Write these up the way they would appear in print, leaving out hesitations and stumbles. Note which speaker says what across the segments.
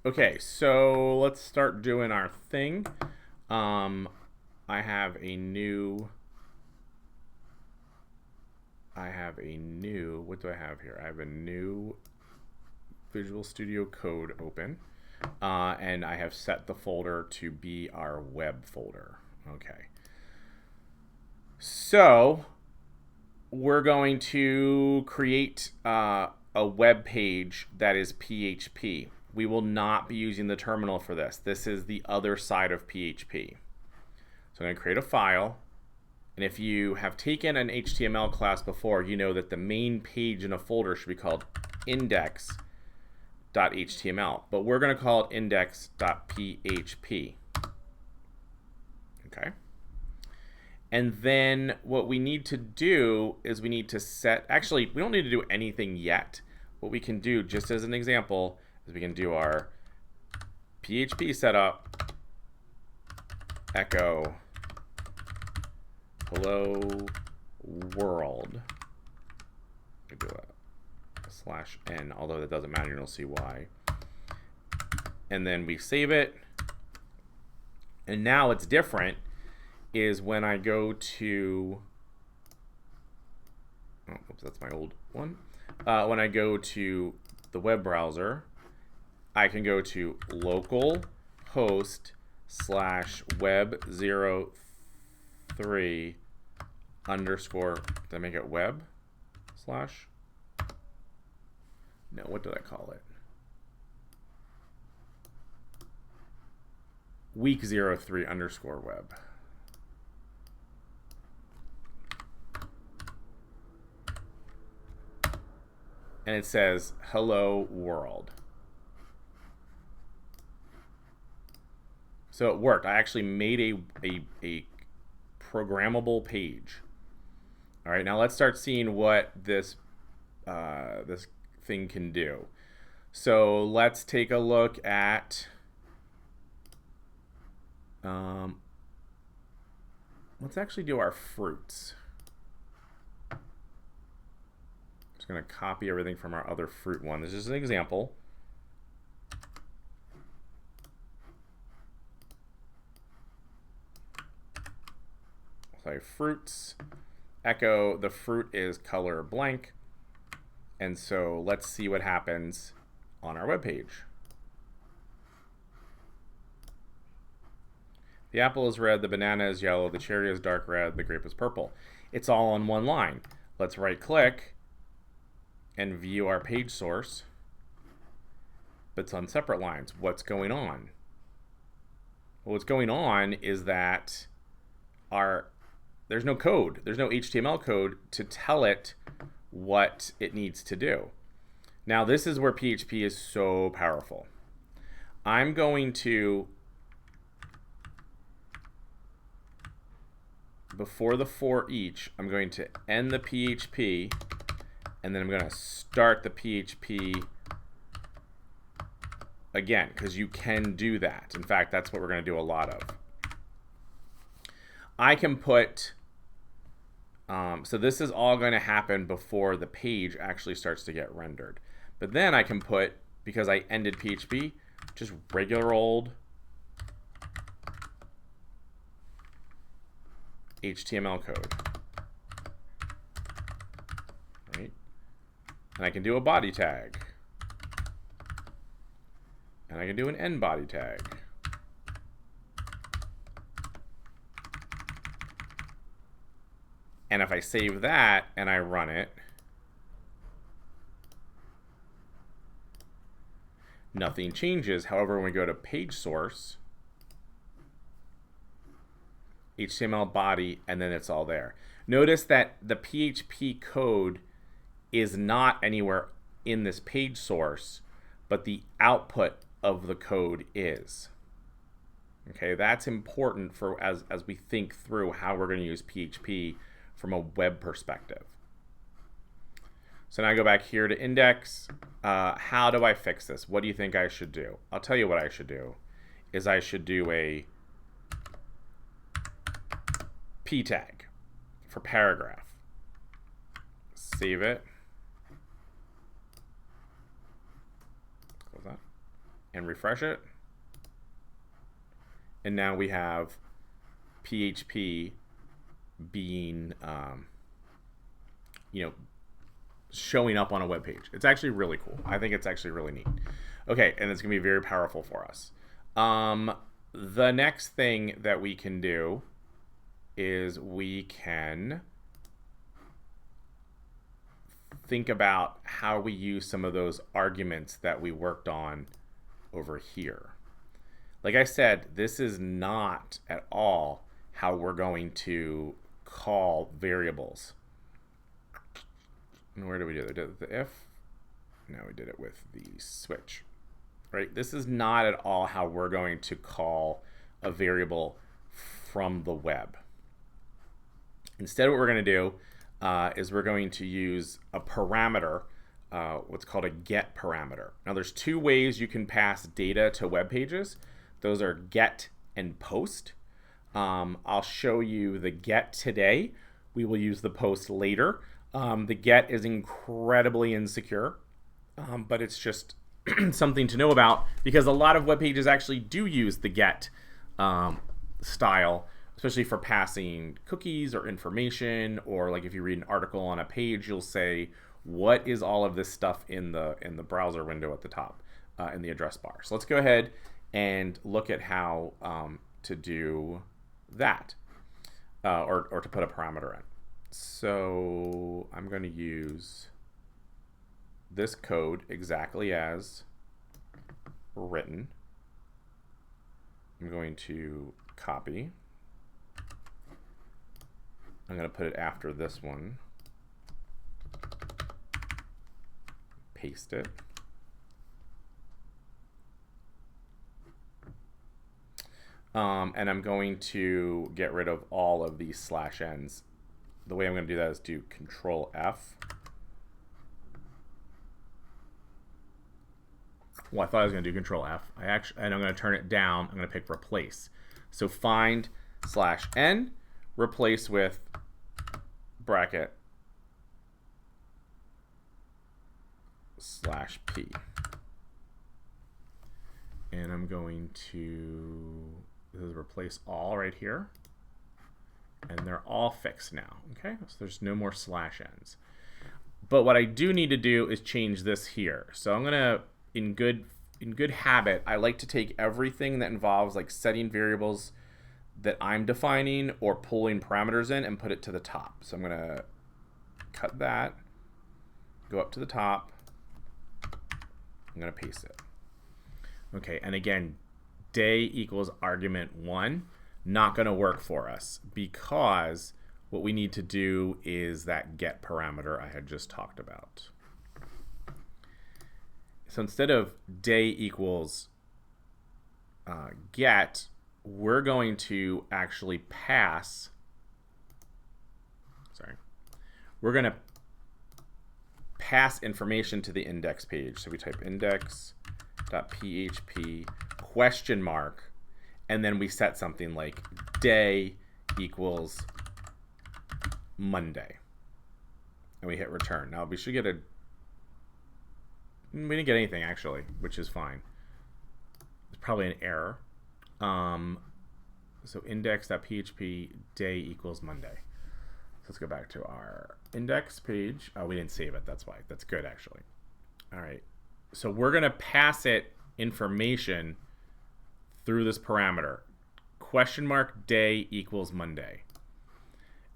Speaker 1: Okay, so let's start doing our thing. Um, I have a new. What do I have here? I have a new Visual Studio Code open, and I have set the folder to be our web folder. Okay. So we're going to create a web page that is PHP. We will not be using the terminal for this. This is the other side of PHP. So I'm going to create a file. And if you have taken an HTML class before, you know that the main page in a folder should be called index.html. But we're going to call it index.php. Okay. And then what we need to do is we need to set, actually, we don't need to do anything yet. What we can do, just as an example, is we can do our PHP setup, echo, hello world. I do a /n, although that doesn't matter, you'll see why. And then we save it. And now it's different is when I go to, oh, oops, that's my old one. When I go to the web browser, I can go to localhost /web03 underscore, did I make it web slash? No, what did I call it? week03 underscore web. And it says hello world. So it worked. I actually made a programmable page. All right, now let's start seeing what this this thing can do. So let's take a look at let's actually do our fruits. I'm just going to copy everything from our other fruit one. This is an example. So fruits, echo, the fruit is color blank. And so let's see what happens on our web page. The apple is red, the banana is yellow, the cherry is dark red, the grape is purple. It's all on one line. Let's right click and view our page source, but it's on separate lines. What's going on? Well, what's going on is that there's no code. There's no HTML code to tell it what it needs to do. Now, this is where PHP is so powerful. I'm going to, before the for each, I'm going to end the PHP, and then I'm going to start the PHP again, because you can do that. In fact, that's what we're going to do a lot of. I can put, so this is all going to happen before the page actually starts to get rendered. But then I can put, because I ended PHP, just regular old HTML code. Right? And I can do a body tag. And I can do an end body tag. And if I save that and I run it, nothing changes. However, when we go to page source, HTML body, and then it's all there. Notice that the PHP code is not anywhere in this page source, but the output of the code is. Okay, that's important for as we think through how we're going to use PHP from a web perspective. So now I go back here to index. How do I fix this? What do you think I should do? I'll tell you what I should do. Is I should do a p tag for paragraph. Save it. Close that. and refresh it. And now we have PHP being, showing up on a web page. It's actually really cool. I think it's actually really neat. Okay, and it's going to be very powerful for us. The next thing that we can do is we can think about how we use some of those arguments that we worked on over here. Like I said, this is not at all how we're going to call variables. And where do we do it? We did it with the if. Now we did it with the switch. Right? This is not at all how we're going to call a variable from the web. Instead, what we're going to do is we're going to use a parameter, what's called a get parameter. Now, there's two ways you can pass data to web pages. Those are get and post. I'll show you the get today. We will use the post later. The get is incredibly insecure, but it's just something to know about because a lot of web pages actually do use the get style, especially for passing cookies or information, or like if you read an article on a page, you'll say, what is all of this stuff in the browser window at the top in the address bar. So let's go ahead and look at how to do that or to put a parameter in. So I'm going to use this code exactly as written. I'm going to copy. I'm going to put it after this one. Paste it. And I'm going to get rid of all of these slash n's. The way I'm going to do that is do Control F. Well, I thought I was going to do Control F. And I'm going to turn it down. I'm going to pick replace. So find slash n, replace with bracket slash p. And I'm going to, this is replace all right here. And they're all fixed now, okay? So there's no more slash n's. But what I do need to do is change this here. So I'm gonna, in good habit, I like to take everything that involves like setting variables that I'm defining or pulling parameters in and put it to the top. So I'm gonna cut that, go up to the top, I'm gonna paste it. Okay, and again, day equals argument 1. Not going to work for us because what we need to do is that get parameter I had just talked about. So instead of day equals get, we're going to actually pass, we're going to pass information to the index page. So we type index.php question mark, and then we set something like day equals Monday. And we hit return. Now we should get we didn't get anything actually, which is fine. It's probably an error. So index.php day equals Monday. So let's go back to our index page. Oh, we didn't save it. That's why. That's good actually. All right. So we're going to pass it information through this parameter, question mark day equals Monday.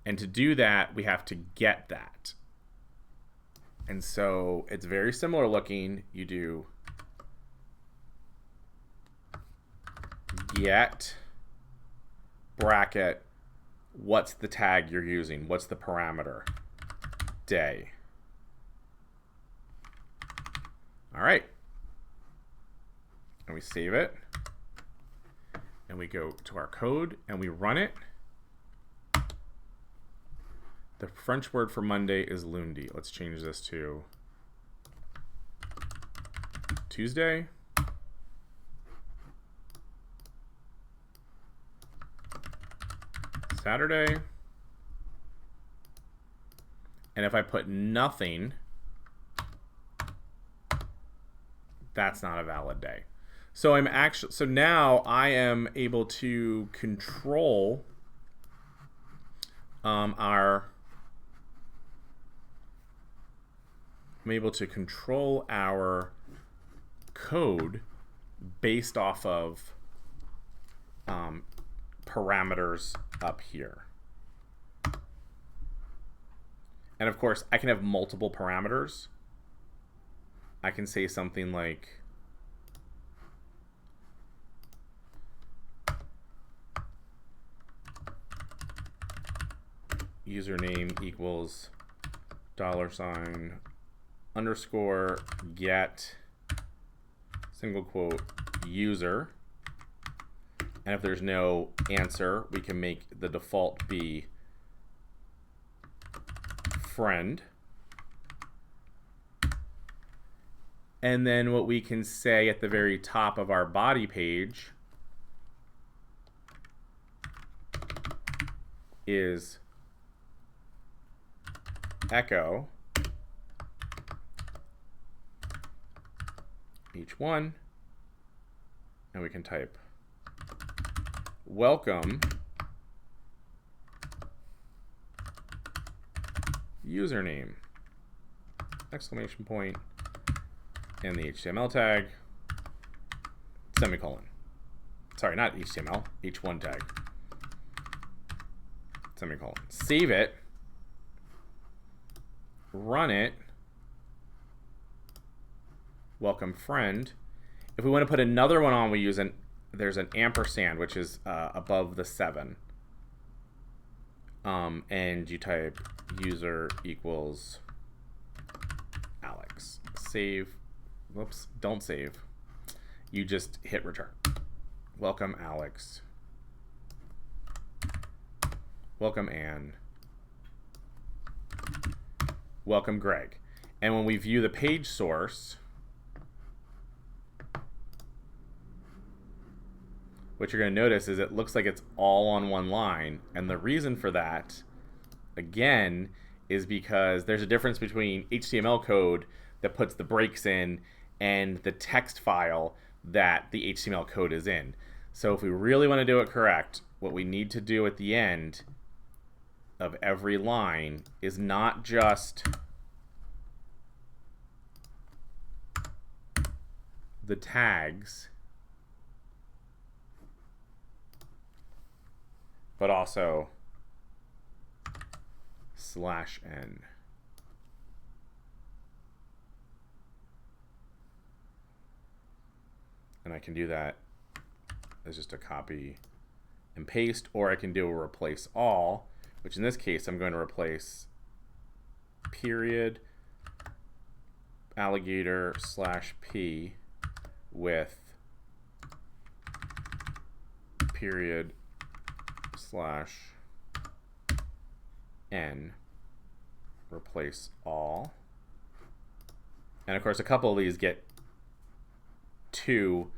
Speaker 1: And to do that, we have to get that. And so it's very similar looking. You do get bracket, what's the tag you're using? What's the parameter? Day. All right. And we save it. And we go to our code and we run it. The French word for Monday is lundi. Let's change this to Tuesday. Saturday. And if I put nothing, that's not a valid day. So now I am able to control I'm able to control our code based off of parameters up here. And of course, I can have multiple parameters. I can say something like username equals $ underscore get single quote user. And if there's no answer, we can make the default be friend. And then what we can say at the very top of our body page is echo each one, and we can type welcome username exclamation point and the HTML tag semicolon. Sorry, not HTML, h1 tag semicolon. Save it, run it, welcome friend. If we want to put another one on, we use there's an ampersand, which is above the 7. And you type user equals Alex. Save. Whoops, don't save. You just hit return. Welcome Alex. Welcome Anne. Welcome Greg. And when we view the page source, what you're going to notice is it looks like it's all on one line. And the reason for that, again, is because there's a difference between HTML code that puts the breaks in and the text file that the HTML code is in. So if we really want to do it correct, what we need to do at the end of every line is not just the tags, but also /n. And I can do that as just a copy and paste, or I can do a replace all, which in this case I'm going to replace period alligator /p with period /n, replace all. And of course a couple of these get two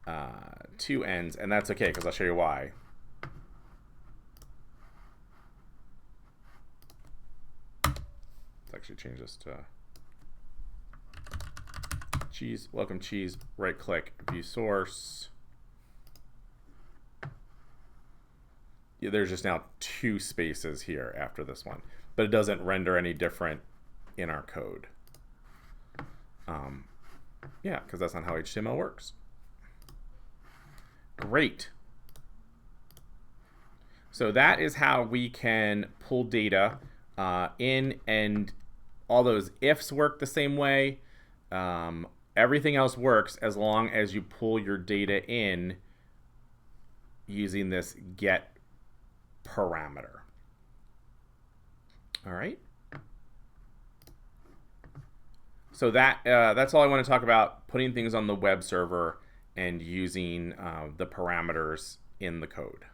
Speaker 1: ends, and that's okay because I'll show you why. Let's actually change this to cheese. Welcome cheese. Right click, view source. Yeah, there's just now 2 spaces here after this one, but it doesn't render any different in our code. Yeah, because that's not how HTML works. Great. So that is how we can pull data in, and all those ifs work the same way. Everything else works as long as you pull your data in using this get parameter. All right. So that's all I want to talk about, putting things on the web server and using the parameters in the code.